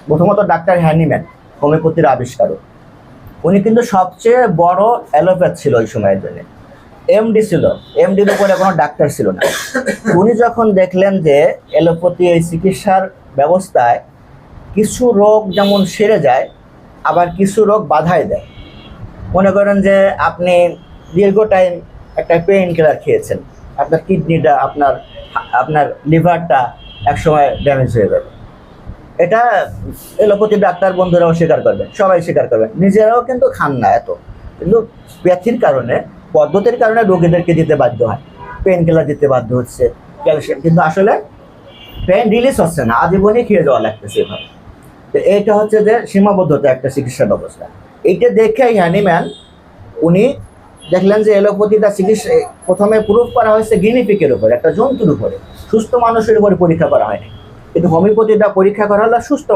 প্রথমত doctor Hahnemann, হোমিওপ্যাথির আবিষ্কারক। উনি কিন্তু সবচেয়ে বড় অ্যালোপ্যাথ ছিল ওই সময়ের জন্য। এমডি ছিল, এমডির উপরে কোনো ডাক্তার ছিল না। উনি যখন দেখলেন যে অ্যালোপ্যাথি এই চিকিৎসার ব্যবস্থায় কিছু রোগ যেমন সেরে যায়, আবার কিছু রোগ বাধাই দেয়। মনে করেন যে আপনি দীর্ঘ টাইম একটা পেইন কিলার খেয়েছেন, আপনার কিডনিটা, আপনার আপনার লিভারটা একসময় ড্যামেজ হয়ে যাবে। এটা এলোপ্যাথি ডাক্তার বন্ধুরাও স্বীকার করবেন, সবাই স্বীকার করবেন, নিজেরাও কিন্তু খান না এত, কিন্তু প্যাথির কারণে, পদ্ধতির কারণে রোগীদেরকে দিতে বাধ্য হয়, পেইন কিলার দিতে বাধ্য হচ্ছে, ক্যালসিয়াম, কিন্তু আসলে পেইন রিলিজ হচ্ছে না, আজীবনই খেয়ে যাওয়া লাগতেছে এভাবে। তো এইটা হচ্ছে যে সীমাবদ্ধতা একটা চিকিৎসা ব্যবস্থা। এইটা দেখে হ্যানিম্যান উনি দেখলেন যে এলোপ্যাথিটা চিকিৎসা প্রথমে প্রুফ করা হয়েছে গিনিপিকের উপরে, একটা জন্তুর উপরে, সুস্থ মানুষের উপরে পরীক্ষা করা হয়নি, কিন্তু হোমিওপ্যাথিটা পরীক্ষা করা হলো সুস্থ